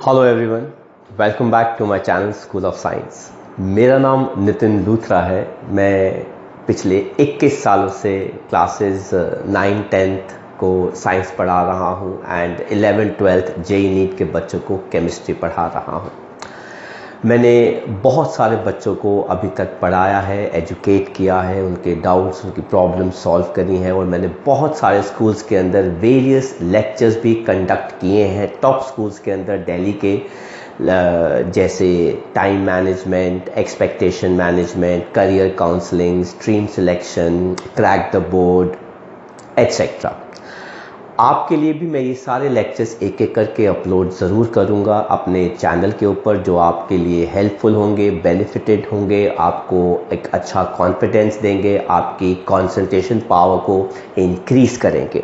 Hello everyone, welcome back to my channel school of science. मेरा नाम नितिन लूथरा है। मैं पिछले 21 सालों से क्लासेस 9, 10th को साइंस पढ़ा रहा हूँ एंड 11, 12th जेई नीट के बच्चों को केमिस्ट्री पढ़ा रहा हूँ। मैंने बहुत सारे बच्चों को अभी तक पढ़ाया है, एजुकेट किया है, उनके डाउट्स, उनकी प्रॉब्लम सॉल्व करी हैं और मैंने बहुत सारे स्कूल्स के अंदर वेरियस लेक्चर्स भी कंडक्ट किए हैं। टॉप स्कूल्स के अंदर दिल्ली के जैसे time management, expectation management, career counselling, stream selection, crack the board etcetera. आपके लिए भी मैं ये सारे लेक्चर्स एक एक करके अपलोड ज़रूर करूँगा अपने चैनल के ऊपर, जो आपके लिए हेल्पफुल होंगे, बेनिफिटेड होंगे, आपको एक अच्छा कॉन्फिडेंस देंगे, आपकी कंसंट्रेशन पावर को इंक्रीज़ करेंगे।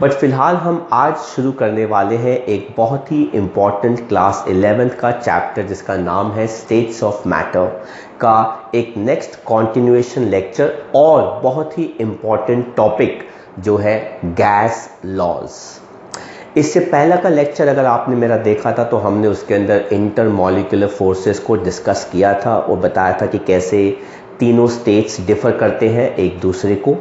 बट फ़िलहाल हम आज शुरू करने वाले हैं एक बहुत ही इम्पॉर्टेंट क्लास 11th का चैप्टर जिसका नाम है स्टेट्स ऑफ मैटर का एक नेक्स्ट कॉन्टिन्यूएशन लेक्चर और बहुत ही इम्पॉर्टेंट टॉपिक जो है गैस लॉज। इससे पहला का लेक्चर अगर आपने मेरा देखा था तो हमने उसके अंदर इंटरमॉलिक्यूलर फोर्सेस को डिस्कस किया था और बताया था कि कैसे तीनों स्टेट्स डिफर करते हैं एक दूसरे को,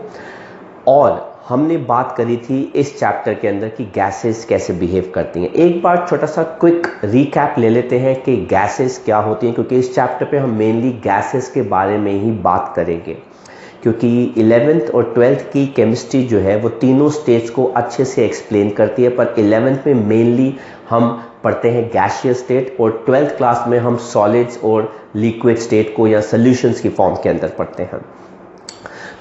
और हमने बात करी थी इस चैप्टर के अंदर कि गैसेस कैसे बिहेव करती हैं। एक बार छोटा सा क्विक रिकैप ले लेते हैं कि गैसेस क्या होती हैं, क्योंकि इस चैप्टर पे हम मेनली गैसेस के बारे में ही बात करेंगे, क्योंकि 11th और 12th की केमिस्ट्री जो है वो तीनों स्टेट्स को अच्छे से एक्सप्लेन करती है। पर 11th में मेनली हम पढ़ते हैं गैसियस स्टेट और 12th क्लास में हम सॉलिड्स और लिक्विड स्टेट को या सॉल्यूशंस की फॉर्म के अंदर पढ़ते हैं।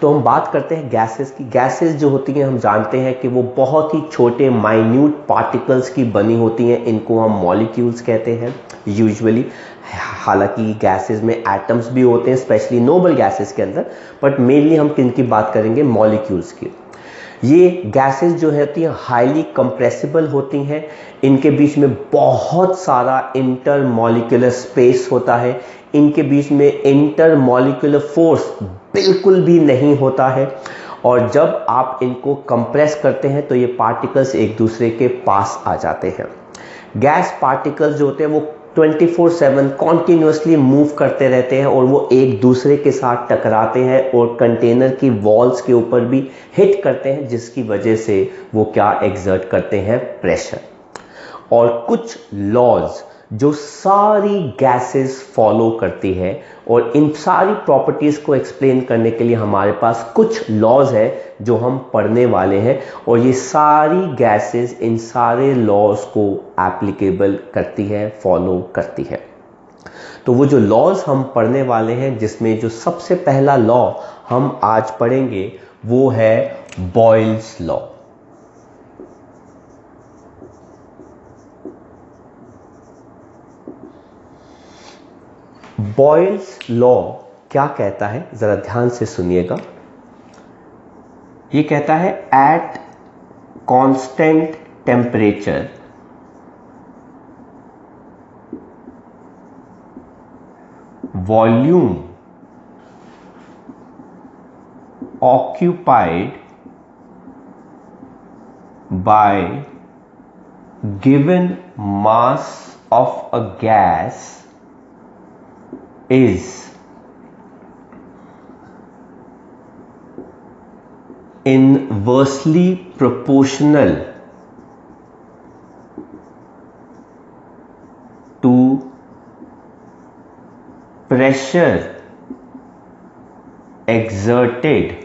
तो हम बात करते हैं गैसेस की। गैसेस जो होती हैं हम जानते हैं कि वो बहुत ही छोटे माइन्यूट पार्टिकल्स की बनी होती हैं, इनको हम मॉलिक्यूल्स कहते हैं यूजुअली। हालांकि गैसेस में एटम्स भी होते हैं, स्पेशली नोबल गैसेस के अंदर, बट मेनली हम किन की बात करेंगे, मॉलिक्यूल्स की। ये गैसेस जो होती हैं हाईली कंप्रेसिबल होती हैं, इनके बीच में बहुत सारा इंटरमॉलिक्यूलर स्पेस होता है, इनके बीच में इंटरमॉलिक्यूलर फोर्स बिल्कुल भी नहीं होता है, और जब आप इनको कंप्रेस करते हैं तो ये पार्टिकल्स एक दूसरे के पास आ जाते हैं। गैस पार्टिकल्स जो होते हैं वो 24/7 कॉन्टिन्यूसली मूव करते रहते हैं और वो एक दूसरे के साथ टकराते हैं और कंटेनर की वॉल्स के ऊपर भी हिट करते हैं, जिसकी वजह से वो क्या एक्सर्ट करते हैं, प्रेशर। और कुछ लॉज जो सारी गैसेस फॉलो करती है, और इन सारी प्रॉपर्टीज को एक्सप्लेन करने के लिए हमारे पास कुछ लॉज है जो हम पढ़ने वाले हैं, और ये सारी गैसेस इन सारे लॉज को एप्लीकेबल करती है, फॉलो करती है। तो वो जो लॉज हम पढ़ने वाले हैं, जिसमें जो सबसे पहला लॉ हम आज पढ़ेंगे वो है बॉयल्स लॉ। बॉयल्स लॉ क्या कहता है, जरा ध्यान से सुनिएगा। ये कहता है at constant temperature volume occupied by given mass of a gas is inversely proportional to pressure exerted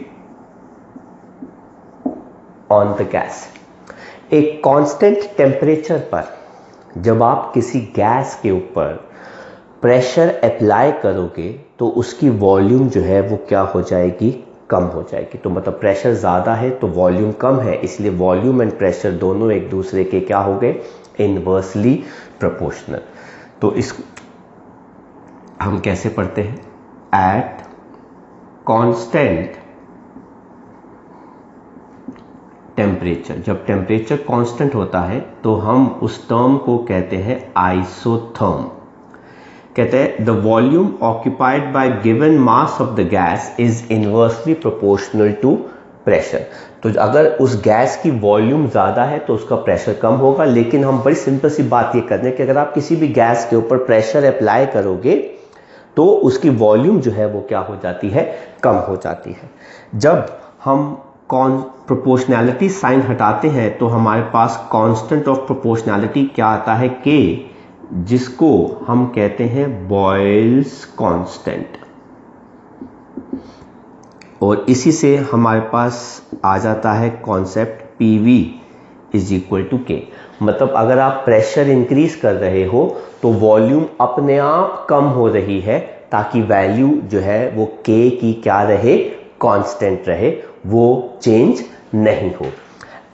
on the gas। एक कांस्टेंट टेम्परेचर पर जब आप किसी गैस के ऊपर प्रेशर अप्लाई करोगे तो उसकी वॉल्यूम जो है वो क्या हो जाएगी, कम हो जाएगी। तो मतलब प्रेशर ज़्यादा है तो वॉल्यूम कम है, इसलिए वॉल्यूम एंड प्रेशर दोनों एक दूसरे के क्या हो गए, इनवर्सली प्रोपोर्शनल। तो इस हम कैसे पढ़ते हैं, एट कांस्टेंट टेम्परेचर। जब टेम्परेचर कांस्टेंट होता है तो हम उस टर्म को कहते हैं आइसोथर्म। कहते हैं the volume occupied by given mass of the gas is inversely proportional to pressure. तो अगर उस गैस की वॉल्यूम ज़्यादा है तो उसका प्रेशर कम होगा, लेकिन हम बड़ी सिंपल सी बात ये कर रहे हैं कि अगर आप किसी भी गैस के ऊपर प्रेशर अप्लाई करोगे तो उसकी वॉल्यूम जो है वो क्या हो जाती है, कम हो जाती है। जब हम प्रोपोर्शनैलिटी साइन हटाते हैं तो हमारे पास कांस्टेंट ऑफ प्रोपोर्शनैलिटी क्या आता है, K, जिसको हम कहते हैं बॉयल्स कांस्टेंट। और इसी से हमारे पास आ जाता है concept PV is equal to K। मतलब अगर आप प्रेशर इंक्रीज कर रहे हो तो वॉल्यूम अपने आप कम हो रही है ताकि वैल्यू जो है वो K की क्या रहे, कांस्टेंट रहे, वो चेंज नहीं हो।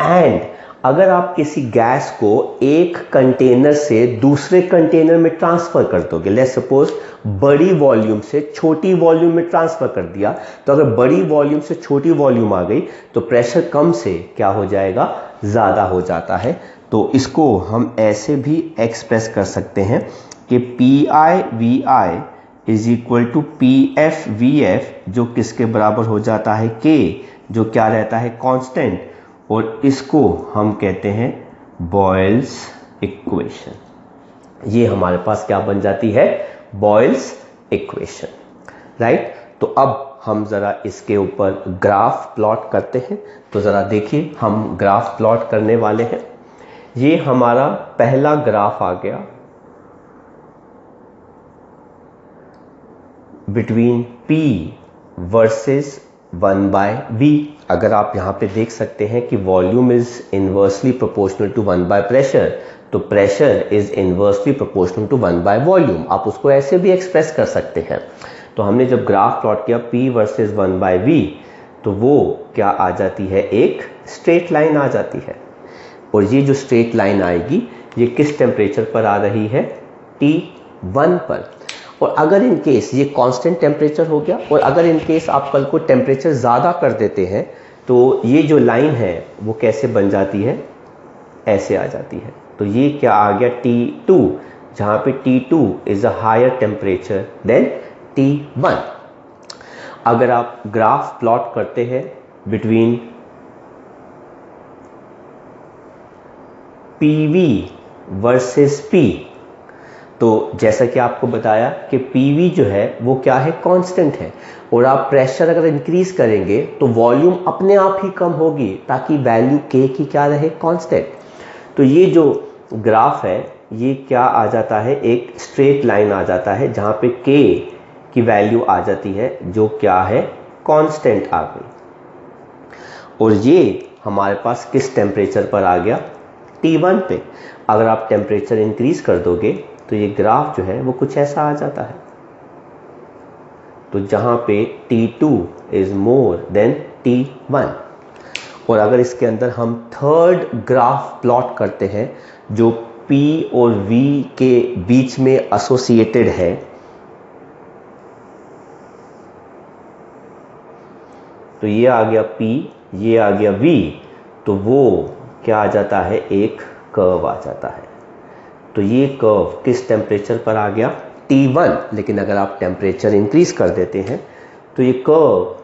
एंड अगर आप किसी गैस को एक कंटेनर से दूसरे कंटेनर में ट्रांसफर कर दोगे, लेट्स सपोज बड़ी वॉल्यूम से छोटी वॉल्यूम में ट्रांसफर कर दिया, तो अगर बड़ी वॉल्यूम से छोटी वॉल्यूम आ गई तो प्रेशर कम से क्या हो जाएगा, ज़्यादा हो जाता है। तो इसको हम ऐसे भी एक्सप्रेस कर सकते हैं कि PI/VI is equal to PF/VF, जो किसके बराबर हो जाता है, K, जो क्या रहता है, कांस्टेंट, और इसको हम कहते हैं बॉयल्स इक्वेशन। ये हमारे पास क्या बन जाती है, बॉयल्स इक्वेशन, राइट। तो अब हम ज़रा इसके ऊपर ग्राफ प्लॉट करते हैं। तो ज़रा देखिए, हम ग्राफ प्लॉट करने वाले हैं। ये हमारा पहला ग्राफ आ गया बिटवीन P वर्सेस 1/V। अगर आप यहाँ पे देख सकते हैं कि volume is inversely proportional to 1 pressure, तो pressure is inversely proportional to 1 volume. आप उसको ऐसे भी एक्सप्रेस कर सकते हैं। तो हमने जब ग्राफ प्लॉट किया P वर्सेस 1/V, तो वो क्या आ जाती है, एक स्ट्रेट लाइन आ जाती है। और ये जो स्ट्रेट लाइन आएगी ये किस टेम्परेचर पर आ रही है, T1 पर। और अगर इन केस ये कांस्टेंट टेम्परेचर हो गया, और अगर इन केस आप कल को टेम्परेचर ज़्यादा कर देते हैं तो ये जो लाइन है वो कैसे बन जाती है, ऐसे आ जाती है। तो ये क्या आ गया, T2, जहाँ पे T2 is a higher temperature than T1। अगर आप ग्राफ प्लॉट करते हैं बिटवीन PV वर्सेस P, तो जैसा कि आपको बताया कि PV जो है वो क्या है, कांस्टेंट है, और आप प्रेशर अगर इंक्रीज करेंगे तो वॉल्यूम अपने आप ही कम होगी ताकि वैल्यू K की क्या रहे, कांस्टेंट। तो ये जो ग्राफ है ये क्या आ जाता है, एक स्ट्रेट लाइन आ जाता है जहाँ पे K की वैल्यू आ जाती है जो क्या है, कांस्टेंट आ गई। और ये हमारे पास किस टेम्परेचर पर आ गया, T1 पे। अगर आप टेम्परेचर इंक्रीज कर दोगे तो ये ग्राफ जो है वो कुछ ऐसा आ जाता है। तो जहाँ पे T2 is more than T1। और अगर इसके अंदर हम थर्ड ग्राफ प्लॉट करते हैं जो P और V के बीच में एसोसिएटेड है, तो ये आ गया P, ये आ गया V, तो वो क्या आ जाता है, एक कर्व आ जाता है। तो ये कर्व किस टेम्परेचर पर आ गया, T1। लेकिन अगर आप टेम्परेचर इंक्रीज कर देते हैं तो ये कर्व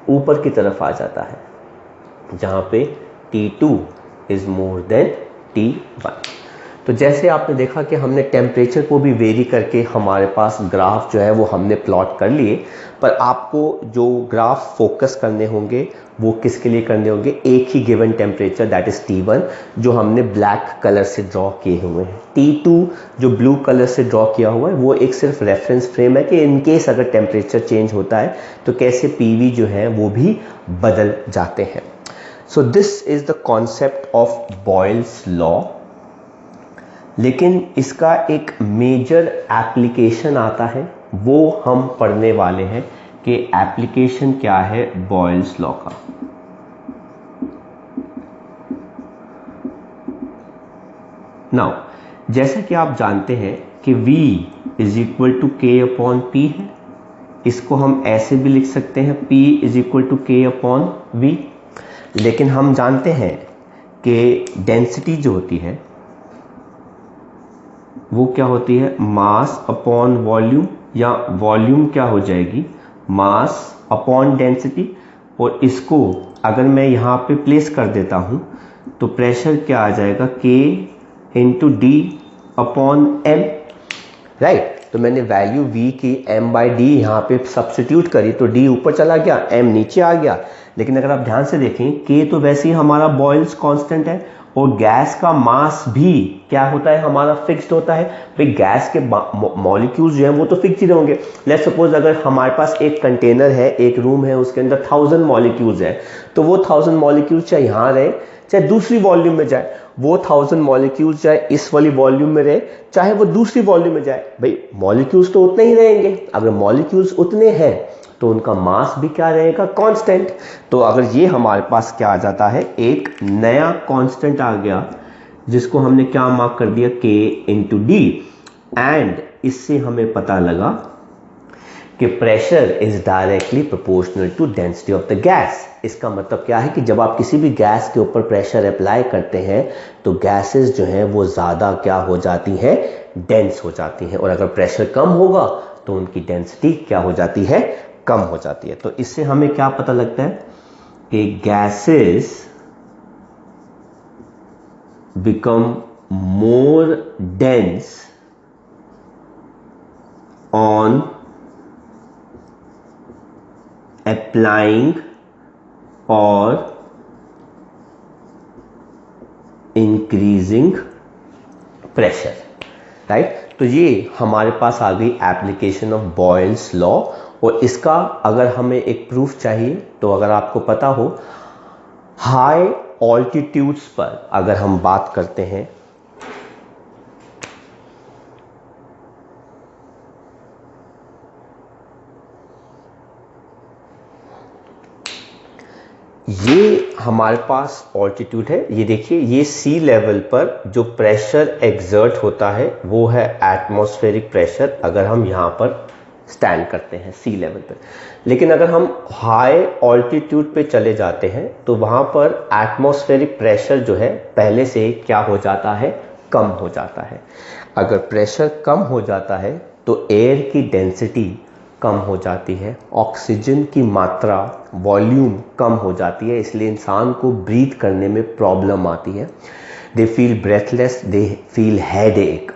ऊपर की तरफ आ जाता है जहाँ पे T2 is more than T1। तो जैसे आपने देखा कि हमने टेम्परेचर को भी वेरी करके हमारे पास ग्राफ जो है वो हमने प्लॉट कर लिए, पर आपको जो ग्राफ फोकस करने होंगे वो किसके लिए करने होंगे, एक ही given temperature that is T1 जो हमने ब्लैक कलर से ड्रॉ किए हुए हैं। T2 जो ब्लू कलर से ड्रॉ किया हुआ है वो एक सिर्फ रेफरेंस फ्रेम है कि इनकेस अगर टेम्परेचर चेंज होता है तो कैसे PV जो है वो भी बदल जाते हैं। So this is the concept of Boyle's law. लेकिन इसका एक मेजर एप्लीकेशन आता है, वो हम पढ़ने वाले हैं कि एप्लीकेशन क्या है बॉयल्स लॉ का। नाउ जैसा कि आप जानते हैं कि V is equal to K upon P है, इसको हम ऐसे भी लिख सकते हैं P is equal to K upon V। लेकिन हम जानते हैं कि डेंसिटी जो होती है वो क्या होती है, मास अपॉन वॉल्यूम, या वॉल्यूम क्या हो जाएगी, मास अपॉन डेंसिटी, और इसको अगर मैं यहाँ पे प्लेस कर देता हूँ तो प्रेशर क्या आ जाएगा, K into D upon M, right. तो मैंने वैल्यू V की m/d यहाँ पे सब्स्टिट्यूट करी तो D ऊपर चला गया, m नीचे आ गया। लेकिन अगर आप ध्यान से देखें K तो वैसे ही हमारा बॉयल्स कांस्टेंट है और गैस का मास भी क्या होता है, हमारा फिक्स्ड होता है। भाई गैस के मॉलिक्यूल्स जो हैं वो तो फिक्स ही रहेंगे। लेट्स सपोज अगर हमारे पास एक कंटेनर है, एक रूम है, उसके अंदर 1000 मॉलिक्यूल्स है, तो वो 1000 मॉलिक्यूल्स चाहे यहाँ रहे चाहे दूसरी वॉल्यूम में जाए, वो 1000 मॉलिक्यूल्स चाहे इस वाली वॉल्यूम में रहे चाहे वो दूसरी वॉल्यूम में जाए, भाई मॉलिक्यूल्स तो उतने ही रहेंगे। अगर मॉलिक्यूल्स उतने हैं तो उनका मास भी क्या रहेगा, कांस्टेंट। तो अगर ये हमारे पास क्या आ जाता है, एक नया कांस्टेंट आ गया जिसको हमने क्या मार्क कर दिया, K इंटू डी, एंड इससे हमें पता लगा कि pressure is directly proportional to density of the gas. इसका मतलब क्या है कि जब आप किसी भी गैस के ऊपर प्रेशर अप्लाई करते हैं तो गैसेस जो हैं वो ज़्यादा क्या हो जाती हैं, डेंस हो जाती हैं, और अगर प्रेशर कम होगा तो उनकी डेंसिटी क्या हो जाती है, कम हो जाती है। तो इससे हमें क्या पता लगता है कि gases become more dense on applying or increasing pressure, right. तो ये हमारे पास आ गई एप्लीकेशन ऑफ बॉयल्स लॉ, और इसका अगर हमें एक प्रूफ चाहिए तो अगर आपको पता हो, हाई ऑल्टीट्यूड्स पर अगर हम बात करते हैं, ये हमारे पास ऑल्टीट्यूड है, ये देखिए, ये सी लेवल पर जो प्रेशर एक्सर्ट होता है वो है एटमॉस्फेरिक प्रेशर, अगर हम यहाँ पर स्टैंड करते हैं सी लेवल पर। लेकिन अगर हम हाई ऑल्टीट्यूड पे चले जाते हैं तो वहाँ पर एटमॉस्फेरिक प्रेशर जो है पहले से क्या हो जाता है, कम हो जाता है। अगर प्रेशर कम हो जाता है तो एयर की डेंसिटी कम हो जाती है, ऑक्सीजन की मात्रा, वॉल्यूम कम हो जाती है, इसलिए इंसान को ब्रीथ करने में प्रॉब्लम आती है। They feel breathless, they feel headache.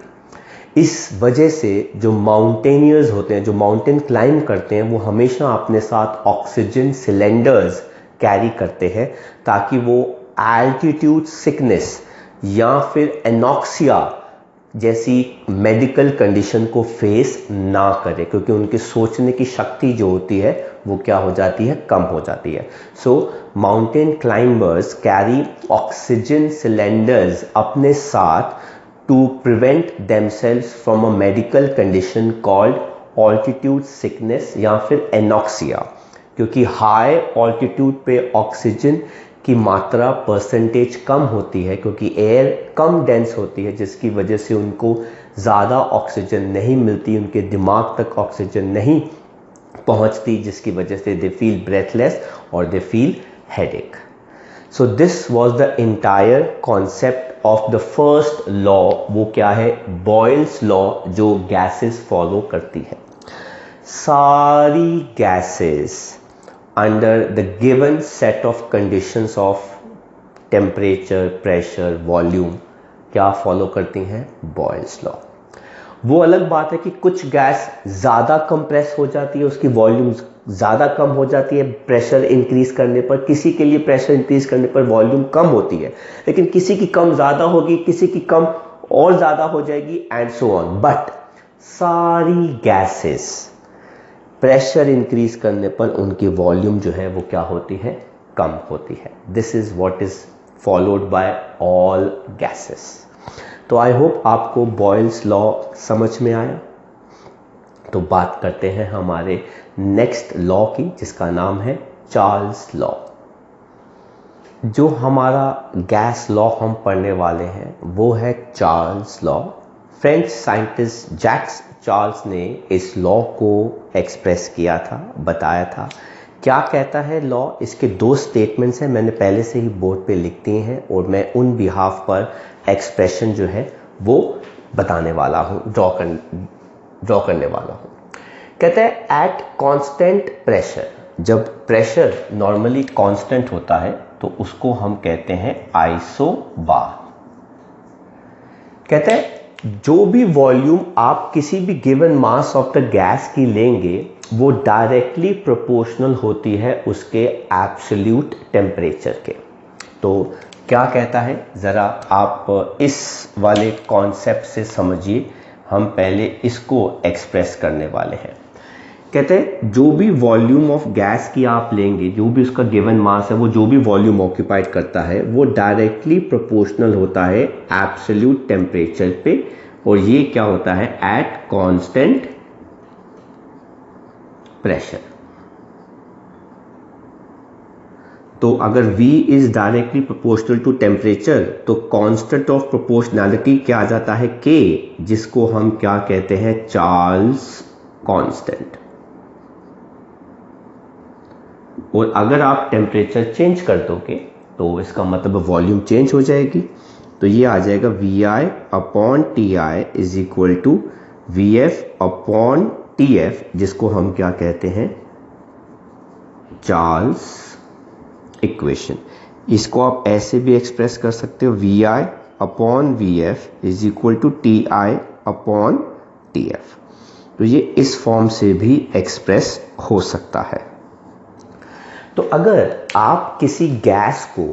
इस वजह से जो माउंटेनियर्स होते हैं, जो माउंटेन क्लाइंब करते हैं, वो हमेशा अपने साथ ऑक्सीजन सिलेंडर्स कैरी करते हैं ताकि वो एल्टीट्यूड सिकनेस या फिर एनॉक्सिया जैसी मेडिकल कंडीशन को फेस ना करे, क्योंकि उनके सोचने की शक्ति जो होती है वो क्या हो जाती है, कम हो जाती है। So mountain climbers carry oxygen cylinders अपने साथ to prevent themselves from a medical condition called altitude sickness या फिर एनॉक्सिया, क्योंकि हाई ऑल्टीट्यूड पे ऑक्सीजन की मात्रा परसेंटेज कम होती है, क्योंकि एयर कम डेंस होती है, जिसकी वजह से उनको ज़्यादा ऑक्सीजन नहीं मिलती, उनके दिमाग तक ऑक्सीजन नहीं पहुंचती, जिसकी वजह से दे फील ब्रेथलेस और they feel headache. So this was the entire concept of the first law. वो क्या है, बॉयल्स लॉ, जो गैसेस फॉलो करती है। सारी gases under the given set of conditions of temperature, pressure, volume क्या follow करती हैं, बॉयल्स लॉ। वो अलग बात है कि कुछ गैस ज़्यादा कंप्रेस हो जाती है, उसकी वॉल्यूम ज़्यादा कम हो जाती है प्रेशर इंक्रीज करने पर, किसी के लिए प्रेशर इंक्रीज करने पर वॉल्यूम कम होती है, लेकिन किसी की कम ज़्यादा होगी, किसी की कम और ज़्यादा हो जाएगी, एंड सो ऑन। बट सारी गैसेस प्रेशर इंक्रीज करने पर उनकी वॉल्यूम जो है वो क्या होती है, कम होती है। This is what is followed by all gases. तो आई होप आपको बॉयल्स लॉ समझ में आया। तो बात करते हैं हमारे नेक्स्ट लॉ की, जिसका नाम है चार्ल्स लॉ। जो हमारा गैस लॉ हम पढ़ने वाले हैं वो है Charles law. French scientist Jacques Charles ने इस लॉ को एक्सप्रेस किया था, बताया था। क्या कहता है लॉ, इसके दो स्टेटमेंट्स हैं, मैंने पहले से ही बोर्ड पे लिख दिए हैं और मैं उन बिहाफ पर एक्सप्रेशन जो है वो बताने वाला हूँ, ड्रॉ करने वाला हूँ। कहता है एट कांस्टेंट प्रेशर, जब प्रेशर नॉर्मली कांस्टेंट होता है तो उसको हम कहते हैं आइसोबार। कहते हैं जो भी वॉल्यूम आप किसी भी given mass of the gas की लेंगे वो डायरेक्टली प्रोपोर्शनल होती है उसके एब्सोल्यूट टेम्परेचर के। तो क्या कहता है, ज़रा आप इस वाले कॉन्सेप्ट से समझिए। हम पहले इसको एक्सप्रेस करने वाले हैं। कहते हैं जो भी वॉल्यूम ऑफ गैस की आप लेंगे, जो भी उसका गिवन मास है, वो जो भी वॉल्यूम ऑक्यूपाइड करता है वो डायरेक्टली प्रोपोर्शनल होता है एब्सोल्यूट टेम्परेचर पे, और ये क्या होता है एट कांस्टेंट प्रेशर। तो अगर V is directly proportional to temperature तो कांस्टेंट ऑफ प्रोपोर्शनैलिटी क्या आ जाता है K, जिसको हम क्या कहते हैं चार्ल्स कांस्टेंट। और अगर आप टेम्परेचर चेंज कर दोगे तो इसका मतलब वॉल्यूम चेंज हो जाएगी। तो ये आ जाएगा VI upon TI is equal to VF upon TF, जिसको हम क्या कहते हैं चार्ल्स इक्वेशन। इसको आप ऐसे भी एक्सप्रेस कर सकते हो VI upon VF is equal to TI upon TF। तो ये इस फॉर्म से भी एक्सप्रेस हो सकता है। तो अगर आप किसी गैस को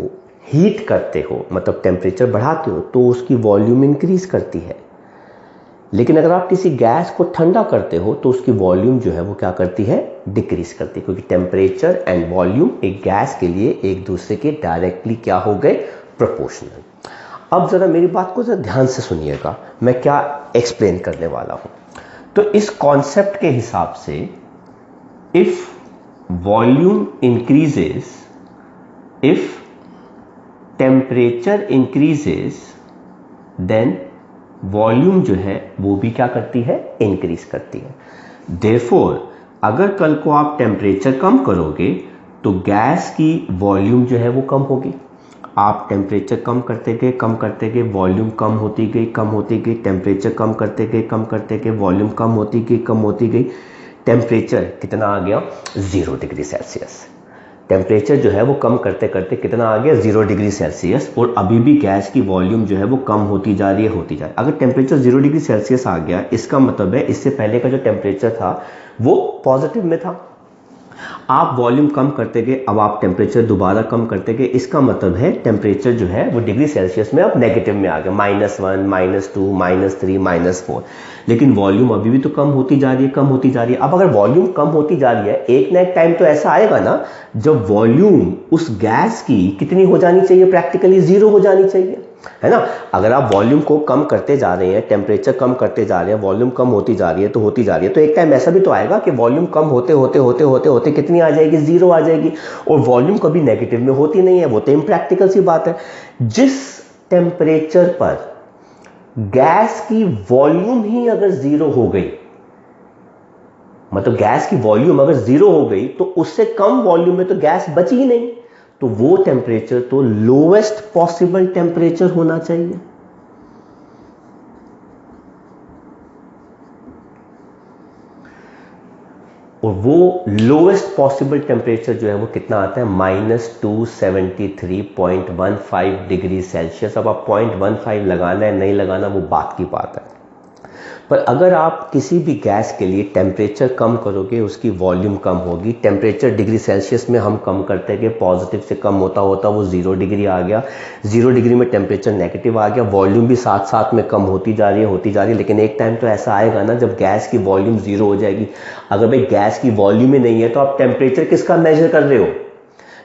हीट करते हो, मतलब टेम्परेचर बढ़ाते हो, तो उसकी वॉल्यूम इंक्रीज करती है। लेकिन अगर आप किसी गैस को ठंडा करते हो तो उसकी वॉल्यूम जो है वो क्या करती है डिक्रीज करती है, क्योंकि टेम्परेचर एंड वॉल्यूम एक गैस के लिए एक दूसरे के डायरेक्टली क्या हो गए प्रोपोर्शनल। अब जरा मेरी बात को जरा ध्यान से सुनिएगा, मैं क्या एक्सप्लेन करने वाला हूं। तो इस कॉन्सेप्ट के हिसाब से if volume increases, if temperature increases, then volume जो है वो भी क्या करती है इंक्रीज करती है। देयरफॉर अगर कल को आप टेम्परेचर कम करोगे तो गैस की वॉल्यूम जो है वो कम होगी। आप टेम्परेचर कम करते गए वॉल्यूम कम होती गई, टेम्परेचर कम करते गए वॉल्यूम कम होती गई। टेम्परेचर कितना आ गया 0 डिग्री सेल्सियस। टेम्परेचर जो है वो कम करते करते कितना आ गया 0 डिग्री सेल्सियस, और अभी भी गैस की वॉल्यूम जो है वो कम होती जा रही है। अगर टेम्परेचर 0 डिग्री सेल्सियस आ गया, इसका मतलब है इससे पहले का जो टेम्परेचर था वो पॉजिटिव में था। आप वॉल्यूम कम करते गए, अब आप टेम्परेचर दोबारा कम करते गए, इसका मतलब है टेम्परेचर जो है वो डिग्री सेल्सियस में अब नेगेटिव में आ गया, -1, -2, -3, -4। लेकिन वॉल्यूम अभी भी तो कम होती जा रही है। अब अगर वॉल्यूम कम होती जा रही है, एक ना एक टाइम तो ऐसा आएगा ना जब वॉल्यूम उस गैस की कितनी हो जानी चाहिए, प्रैक्टिकली 0 हो जानी चाहिए, है ना। अगर आप वॉल्यूम को कम करते जा रहे हैं, टेम्परेचर कम करते जा रहे हैं, वॉल्यूम कम होती जा रही है, तो एक टाइम ऐसा भी तो आएगा कि वॉल्यूम कम होते कितनी आ जाएगी 0 आ जाएगी, और वॉल्यूम कभी नेगेटिव में होती नहीं है। वो तो इम्प्रैक्टिकल सी बात है। जिस टेम्परेचर पर गैस की वॉल्यूम ही अगर 0 हो गई, मतलब गैस की वॉल्यूम अगर 0 हो गई, तो उससे कम वॉल्यूम में तो गैस बची ही नहीं, तो वो टेम्परेचर तो लोएस्ट पॉसिबल टेम्परेचर होना चाहिए। और वो लोएस्ट पॉसिबल टेम्परेचर जो है वो कितना आता है -273.15 डिग्री सेल्सियस। अब आप 0.15 लगाना है नहीं लगाना वो बात की बात है। पर अगर आप किसी भी गैस के लिए टेम्परेचर कम करोगे उसकी वॉल्यूम कम होगी। टेम्परेचर डिग्री सेल्सियस में हम कम करते गए, पॉजिटिव से कम होता वो 0 डिग्री आ गया। 0 डिग्री में टेम्परेचर नेगेटिव आ गया, वॉल्यूम भी साथ साथ में कम होती जा रही है। लेकिन एक टाइम तो ऐसा आएगा ना जब गैस की वॉल्यूम 0 हो जाएगी। अगर भाई गैस की वॉल्यूम ही नहीं है तो आप टेम्परेचर किसका मेजर कर रहे हो?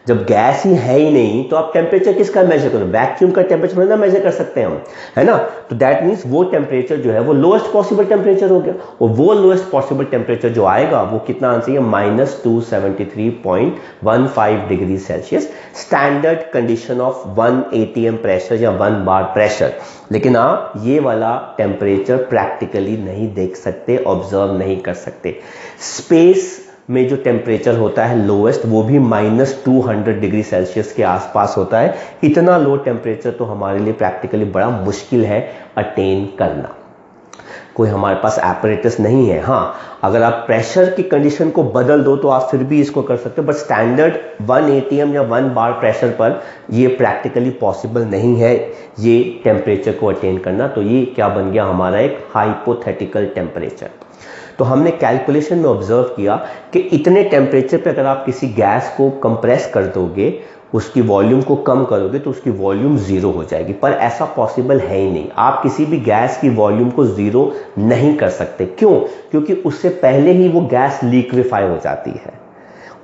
जब गैस ही है ही नहीं तो आप टेम्परेचर किसका मेजर करो? वैक्यूम का टेम्परेचर ना मेजर कर सकते हैं हम, है ना। तो दैट मींस वो टेम्परेचर जो है वो लोएस्ट पॉसिबल टेम्परेचर हो गया, और वो लोएस्ट पॉसिबल टेम्परेचर जो आएगा वो कितना आना चाहिए -273.15 degree Celsius, standard condition of 1 atm pressure या 1 बार प्रेशर। लेकिन आप ये वाला टेम्परेचर प्रैक्टिकली नहीं देख सकते, ऑब्जर्व नहीं कर सकते। स्पेस में जो टेम्परेचर होता है लोएस्ट वो भी -200 डिग्री सेल्सियस के आसपास होता है। इतना लो टेम्परेचर तो हमारे लिए प्रैक्टिकली बड़ा मुश्किल है अटेन करना। कोई हमारे पास एपरेटस नहीं है। हाँ, अगर आप प्रेशर की कंडीशन को बदल दो तो आप फिर भी इसको कर सकते हो, बट स्टैंडर्ड 1 एटीएम या 1 बार प्रेशर पर ये प्रैक्टिकली पॉसिबल नहीं है ये टेम्परेचर को अटेन करना। तो ये क्या बन गया हमारा एक हाइपोथेटिकल टेम्परेचर। तो हमने कैलकुलेशन में ऑब्जर्व किया कि इतने टेम्परेचर पे अगर आप किसी गैस को कंप्रेस कर दोगे, उसकी वॉल्यूम को कम करोगे तो उसकी वॉल्यूम जीरो हो जाएगी, पर ऐसा पॉसिबल है ही नहीं। आप किसी भी गैस की वॉल्यूम को जीरो नहीं कर सकते। क्यों? क्योंकि उससे पहले ही वो गैस लिक्विफाई हो जाती है।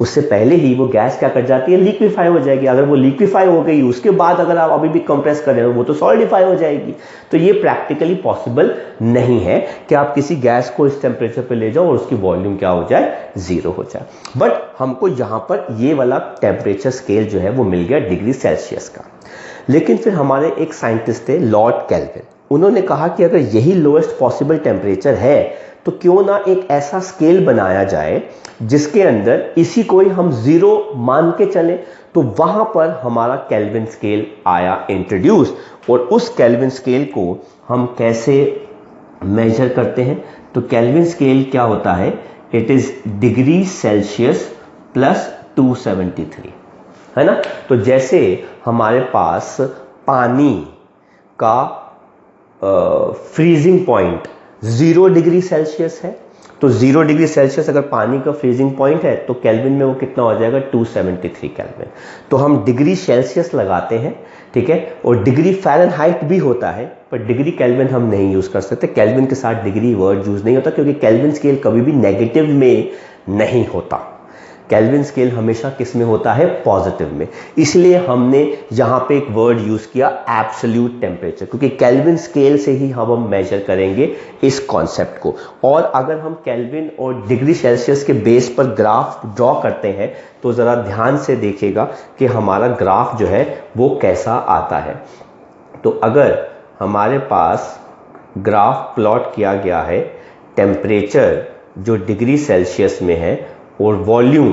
उससे पहले ही वो गैस क्या कर जाती है, लिक्विफाई हो जाएगी। अगर वो लिक्विफाई हो गई उसके बाद अगर आप अभी भी कंप्रेस कर रहे हो वो तो सॉलिडिफाई हो जाएगी। तो ये प्रैक्टिकली पॉसिबल नहीं है कि आप किसी गैस को इस टेम्परेचर पे ले जाओ और उसकी वॉल्यूम क्या हो जाए, जीरो हो जाए। बट हमको यहां पर ये वाला टेम्परेचर स्केल जो है वो मिल गया डिग्री सेल्सियस का। लेकिन फिर हमारे एक साइंटिस्ट थे लॉर्ड केल्विन, उन्होंने कहा कि अगर यही लोएस्ट पॉसिबल टेम्परेचर है तो क्यों ना एक ऐसा स्केल बनाया जाए जिसके अंदर इसी को ही हम जीरो मान के चलें। तो वहां पर हमारा केल्विन स्केल आया इंट्रोड्यूस, और उस केल्विन स्केल को हम कैसे मेजर करते हैं? तो केल्विन स्केल क्या होता है, it is degree Celsius plus 273, है ना। तो जैसे हमारे पास पानी का फ्रीजिंग पॉइंट 0 डिग्री सेल्सियस है, तो 0 डिग्री सेल्सियस अगर पानी का फ्रीजिंग पॉइंट है तो केल्विन में वो कितना हो जाएगा, 273 केल्विन। तो हम डिग्री सेल्सियस लगाते हैं, ठीक है, और डिग्री फ़ारेनहाइट भी होता है, पर डिग्री केल्विन हम नहीं यूज कर सकते। केल्विन के साथ डिग्री वर्ड यूज नहीं होता, क्योंकि केल्विन स्केल कभी भी नेगेटिव में नहीं होता। केल्विन स्केल हमेशा किस में होता है, पॉजिटिव में। इसलिए हमने यहां पे एक वर्ड यूज किया एब्सोल्यूट टेम्परेचर, क्योंकि केल्विन स्केल से ही हम मेजर करेंगे इस कॉन्सेप्ट को। और अगर हम केल्विन और डिग्री सेल्सियस के बेस पर ग्राफ ड्रॉ करते हैं तो जरा ध्यान से देखिएगा कि हमारा ग्राफ जो है वो कैसा आता है। तो अगर हमारे पास ग्राफ प्लॉट किया गया है, टेम्परेचर जो डिग्री सेल्सियस में है और वॉल्यूम,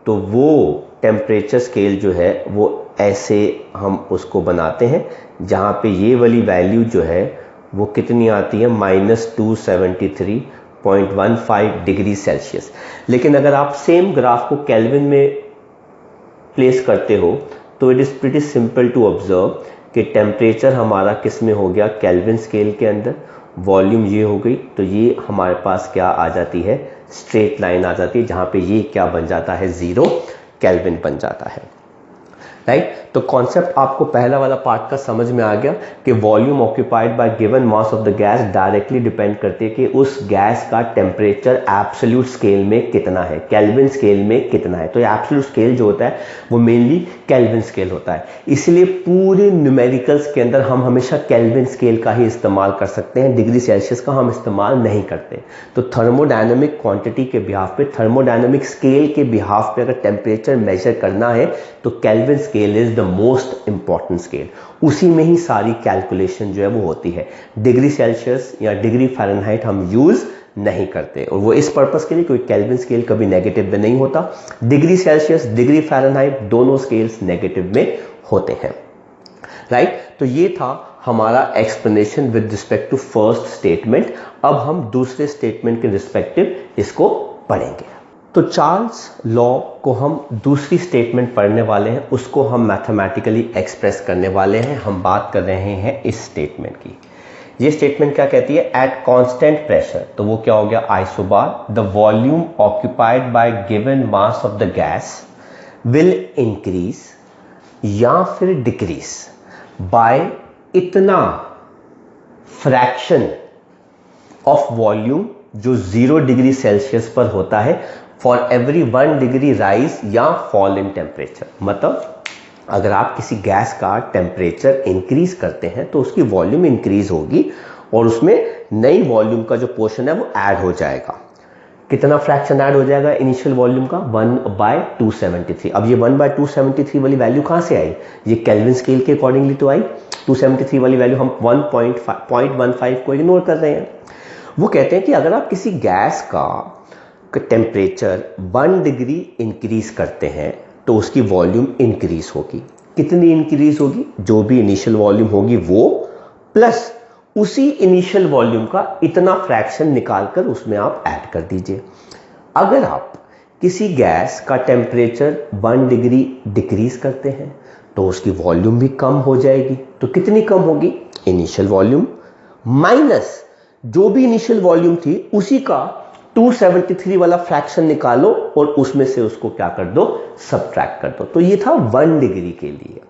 तो वो टेम्परेचर स्केल जो है वो ऐसे हम उसको बनाते हैं, जहाँ पे ये वाली वैल्यू जो है वो कितनी आती है, -273.15 डिग्री सेल्सियस। लेकिन अगर आप सेम ग्राफ को केल्विन में प्लेस करते हो तो it is pretty simple to observe कि टेम्परेचर हमारा किस में हो गया, केल्विन स्केल के अंदर, वॉल्यूम ये हो गई, तो ये हमारे पास क्या आ जाती है, स्ट्रेट लाइन आ जाती है, जहां पे ये क्या बन जाता है, 0 केल्विन बन जाता है, राइट। तो कॉन्सेप्ट आपको पहला वाला पार्ट का समझ में आ गया कि volume occupied by given mass of the gas directly depend करती है कि उस गैस का टेम्परेचर एब्सोल्यूट स्केल में कितना है, केल्विन स्केल में कितना है। तो एब्सोल्यूट स्केल जो होता है वो मेनली केल्विन स्केल होता है। इसलिए पूरे न्यूमेरिकल्स के अंदर हम हमेशा केल्विन स्केल का ही इस्तेमाल कर सकते हैं, डिग्री सेल्सियस का हम इस्तेमाल नहीं करते। तो थर्मोडायनेमिक क्वांटिटी के बिहाफ पे, थर्मोडायनेमिक स्केल के बिहाफ पे अगर टेम्परेचर मेजर करना है तो kelvin scale is the most important scale. उसी में ही सारी कैलकुलेशन जो है वो होती है। डिग्री सेल्सियस या डिग्री फ़ारेनहाइट हम यूज नहीं करते, और वो इस पर्पस के लिए क्योंकि केल्विन स्केल कभी नेगेटिव में नहीं होता। डिग्री सेल्सियस, डिग्री फ़ारेनहाइट दोनों स्केल्स नेगेटिव में होते हैं, राइट। तो ये था हमारा explanation with respect to first statement. अब हम दूसरे स्टेटमेंट के रिस्पेक्टिव इसको पढ़ेंगे। तो चार्ल्स लॉ को हम दूसरी स्टेटमेंट पढ़ने वाले हैं, उसको हम मैथमेटिकली एक्सप्रेस करने वाले हैं। हम बात कर रहे हैं इस स्टेटमेंट की। ये स्टेटमेंट क्या कहती है, एट कांस्टेंट प्रेशर, तो वो क्या हो गया, isobar, the volume occupied by given mass of the gas will increase या फिर डिक्रीज बाय इतना फ्रैक्शन ऑफ वॉल्यूम जो 0 डिग्री सेल्सियस पर होता है फॉर एवरी 1 डिग्री राइज या फॉल इन टेम्परेचर। मतलब अगर आप किसी गैस का टेम्परेचर इंक्रीज करते हैं तो उसकी वॉल्यूम इंक्रीज होगी और उसमें नई वॉल्यूम का जो पोर्शन है वो ऐड हो जाएगा। कितना फ्रैक्शन ऐड हो जाएगा इनिशियल वॉल्यूम का, 1/273। अब ये 1/273 वाली वैल्यू कहां से आई, ये केल्विन स्केल के अकॉर्डिंगली तो आई। 273 वाली वैल्यू हम 1.15 को इग्नोर कर रहे हैं। वो कहते हैं कि अगर आप किसी गैस का टेम्परेचर 1 डिग्री इंक्रीज करते हैं तो उसकी वॉल्यूम इंक्रीज होगी। कितनी इंक्रीज होगी, जो भी इनिशियल वॉल्यूम होगी वो, प्लस उसी इनिशियल वॉल्यूम का इतना फ्रैक्शन निकालकर उसमें आप ऐड कर दीजिए। अगर आप किसी गैस का टेम्परेचर 1 डिग्री डिक्रीज करते हैं तो उसकी वॉल्यूम भी कम हो जाएगी। तो कितनी कम होगी? इनिशियल वॉल्यूम माइनस जो भी इनिशियल वॉल्यूम थी उसी का 273 वाला फ्रैक्शन निकालो और उसमें से उसको क्या कर दो? सब्ट्रैक्ट कर दो। तो ये था 1 डिग्री के लिए,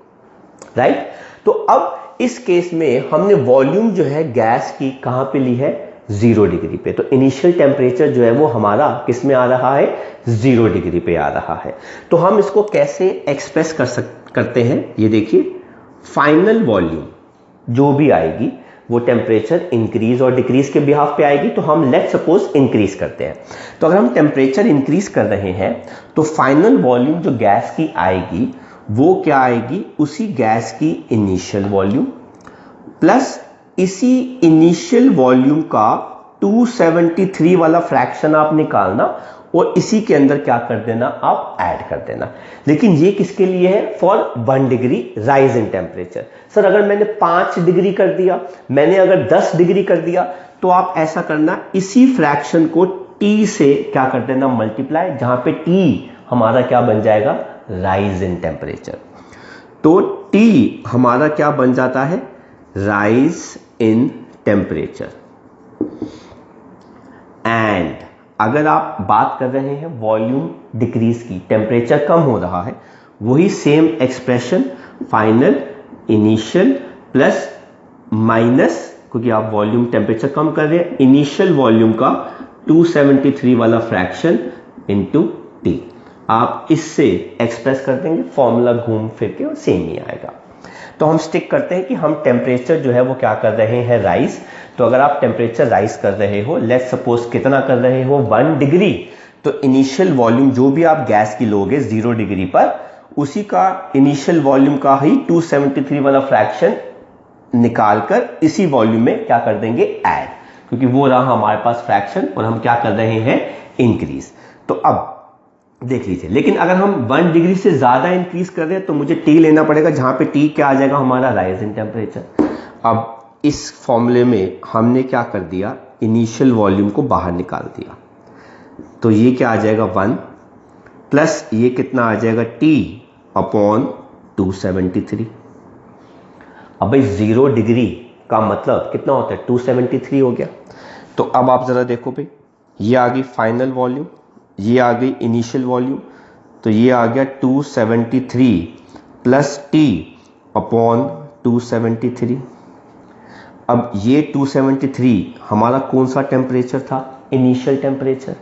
राइट। तो अब इस केस में हमने वॉल्यूम जो है गैस की कहां पे ली है? 0 डिग्री पे। तो इनिशियल टेम्परेचर जो है वो हमारा किस में आ रहा है? 0 डिग्री पे आ रहा है। तो हम इसको कैसे एक्सप्रेस करते हैं? ये देखिए, फाइनल वॉल्यूम जो भी आएगी वो टेम्परेचर इंक्रीज और डिक्रीज के बिहाफ पे आएगी। तो हम लेट सपोज इंक्रीज करते हैं। तो अगर हम टेम्परेचर इंक्रीज कर रहे हैं तो फाइनल वॉल्यूम जो गैस की आएगी वो क्या आएगी? उसी गैस की इनिशियल वॉल्यूम प्लस इसी इनिशियल वॉल्यूम का 273 वाला फ्रैक्शन आप निकालना और इसी के अंदर क्या कर देना? आप ऐड कर देना। लेकिन ये किसके लिए है? For 1 degree rise in temperature. Sir अगर मैंने 5 डिग्री कर दिया, मैंने अगर 10 डिग्री कर दिया, तो आप ऐसा करना, इसी फ्रैक्शन को T से क्या कर देना? मल्टीप्लाई, जहां पे T हमारा क्या बन जाएगा? Rise in temperature. तो T हमारा क्या बन जाता है? Rise in temperature. एंड अगर आप बात कर रहे हैं वॉल्यूम डिक्रीज की, टेम्परेचर कम हो रहा है, वही same expression final initial plus minus, क्योंकि आप वॉल्यूम टेम्परेचर कम कर रहे हैं, इनिशियल वॉल्यूम का 273 वाला फ्रैक्शन इनटू टी। आप इससे एक्सप्रेस कर देंगे, फॉर्मूला घूम फिर के सेम ही आएगा। तो हम स्टिक करते हैं कि हम टेम्परेचर जो है वो क्या कर रहे हैं? राइज। तो अगर आप टेम्परेचर राइज कर रहे हो, लेट सपोज कितना कर रहे हो? 1 डिग्री। तो इनिशियल वॉल्यूम जो भी आप गैस की लोगे 0 डिग्री पर, उसी का इनिशियल वॉल्यूम का ही 273 वाला फ्रैक्शन निकालकर इसी वॉल्यूम में क्या कर देंगे? ऐड, क्योंकि वो रहा हमारे पास फ्रैक्शन और हम क्या कर रहे हैं? इंक्रीज। तो अब देख लीजिए, लेकिन अगर हम 1 डिग्री से ज्यादा इंक्रीज कर रहे हैं तो मुझे टी लेना पड़ेगा, जहां पे टी क्या आ जाएगा? हमारा राइज इन टेम्परेचर। अब इस फॉर्मूले में हमने क्या कर दिया? इनिशियल वॉल्यूम को बाहर निकाल दिया। तो ये क्या आ जाएगा? 1 प्लस ये कितना आ जाएगा? T upon 273। अब भाई 0 डिग्री का मतलब कितना होता है? 273 हो गया। तो अब आप जरा देखो भाई, ये आ गई फाइनल वॉल्यूम, ये आ गई इनिशियल वॉल्यूम, तो ये आ गया 273 प्लस T अपॉन 273। अब ये 273 हमारा कौन सा टेम्परेचर था? Initial temperature.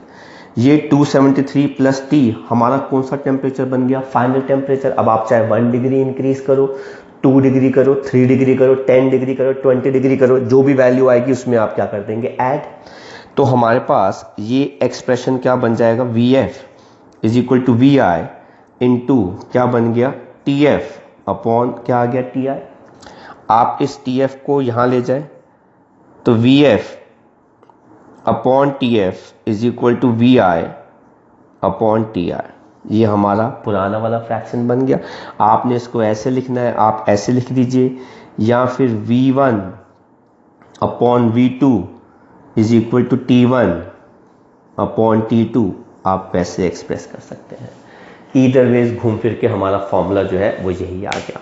ये 273 प्लस T हमारा कौन सा टेम्परेचर बन गया? Final temperature. अब आप चाहे 1 डिग्री इंक्रीज करो, 2 डिग्री करो, 3 डिग्री करो, 10 डिग्री करो, 20 डिग्री करो, जो भी वैल्यू आएगी उसमें आप क्या कर देंगे? ऐड। तो हमारे पास ये एक्सप्रेशन क्या बन जाएगा? VF is equal to VI into क्या बन गया? TF अपॉन क्या आ गया? TI। आप इस TF को यहां ले जाए तो VF upon TF is equal to VI upon TI। ये हमारा पुराना वाला फ्रैक्शन बन गया। आपने इसको ऐसे लिखना है, आप ऐसे लिख दीजिए, या फिर V1 upon V2 is equal to T1 upon T2, आप वैसे एक्सप्रेस कर सकते हैं। ईदर वेज घूम फिर के हमारा फॉर्मूला जो है वो यही आ गया।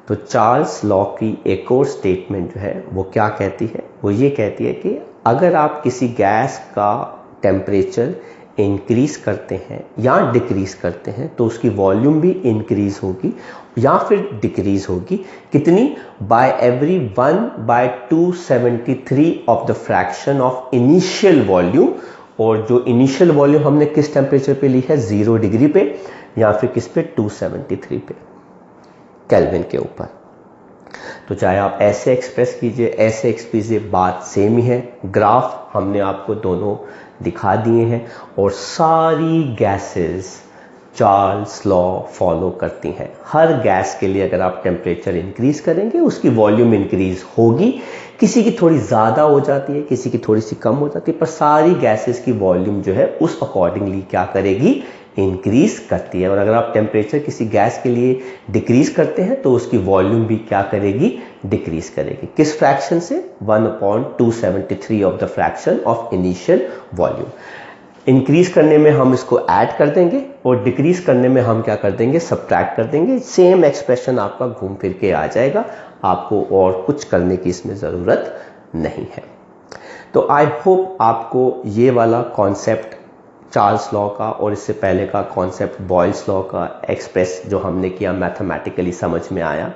तो चार्ल्स लॉ की एक और स्टेटमेंट जो है वो क्या कहती है? वो ये कहती है कि अगर आप किसी गैस का टेम्परेचर इंक्रीज करते हैं या डिक्रीज करते हैं तो उसकी वॉल्यूम भी इंक्रीज होगी या फिर डिक्रीज होगी। कितनी? By every 1/273 of the fraction of initial volume. और जो इनिशियल वॉल्यूम हमने किस टेम्परेचर पे ली है? 0 डिग्री पे, या फिर किस पे? 273 पे, केल्विन के ऊपर। तो चाहे आप ऐसे एक्सप्रेस कीजिए, ऐसे एक्सप्रेस कीजिए, बात सेम ही है। ग्राफ हमने आपको दोनों दिखा दिए हैं और सारी गैसेस चार्ल्स लॉ फॉलो करती हैं। हर गैस के लिए अगर आप टेम्परेचर इंक्रीज करेंगे उसकी वॉल्यूम इंक्रीज होगी। किसी की थोड़ी ज़्यादा हो जाती है, किसी की थोड़ी सी कम हो जाती है, पर सारी गैसेस की वॉल्यूम जो है उस अकॉर्डिंगली क्या करेगी? इंक्रीज करती है, और अगर आप टेम्परेचर किसी गैस के लिए डिक्रीज करते हैं तो उसकी वॉल्यूम भी क्या करेगी, डिक्रीज करेगी। किस फ्रैक्शन से, 1/273 of the fraction of initial volume. Increase करने में हम इसको ऐड कर देंगे और डिक्रीज करने में हम क्या कर देंगे, सब्ट्रैक्ट कर देंगे। सेम एक्सप्रेशन आपका घूम फिर के आ जाएगा, आपको और कुछ करने की इसमें ज़रूरत नहीं है। तो आई होप आपको ये वाला कॉन्सेप्ट चार्ल्स लॉ का और इससे पहले का कॉन्सेप्ट बॉयल्स लॉ का एक्सप्रेस जो हमने किया मैथमेटिकली समझ में आया।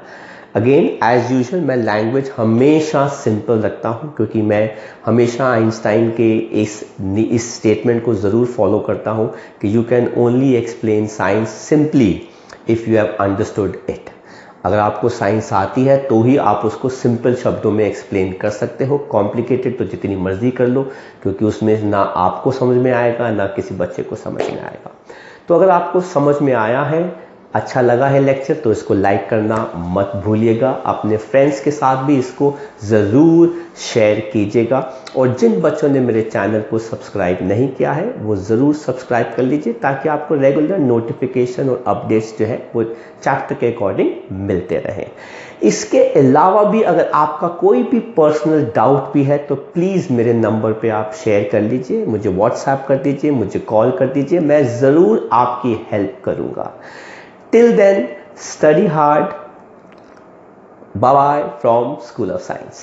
अगेन एज यूजुअल मैं लैंग्वेज हमेशा सिंपल रखता हूँ, क्योंकि मैं हमेशा आइंस्टाइन के इस स्टेटमेंट को ज़रूर फॉलो करता हूँ कि you can only explain science simply if you have understood it. अगर आपको साइंस आती है तो ही आप उसको सिंपल शब्दों में एक्सप्लेन कर सकते हो। कॉम्प्लिकेटेड तो जितनी मर्जी कर लो, क्योंकि उसमें ना आपको समझ में आएगा ना किसी बच्चे को समझ में आएगा। तो अगर आपको समझ में आया है, अच्छा लगा है लेक्चर, तो इसको लाइक करना मत भूलिएगा। अपने फ्रेंड्स के साथ भी इसको ज़रूर शेयर कीजिएगा, और जिन बच्चों ने मेरे चैनल को सब्सक्राइब नहीं किया है वो ज़रूर सब्सक्राइब कर लीजिए, ताकि आपको रेगुलर नोटिफिकेशन और अपडेट्स जो है वो चैप्टर के अकॉर्डिंग मिलते रहें। इसके अलावा भी अगर आपका कोई भी पर्सनल डाउट भी है तो प्लीज़ मेरे नंबर पे आप शेयर कर लीजिए, मुझे व्हाट्सएप कर दीजिए, मुझे कॉल कर दीजिए, मैं ज़रूर आपकी हेल्प करूँगा। Till then, study hard. Bye-bye from School of Science.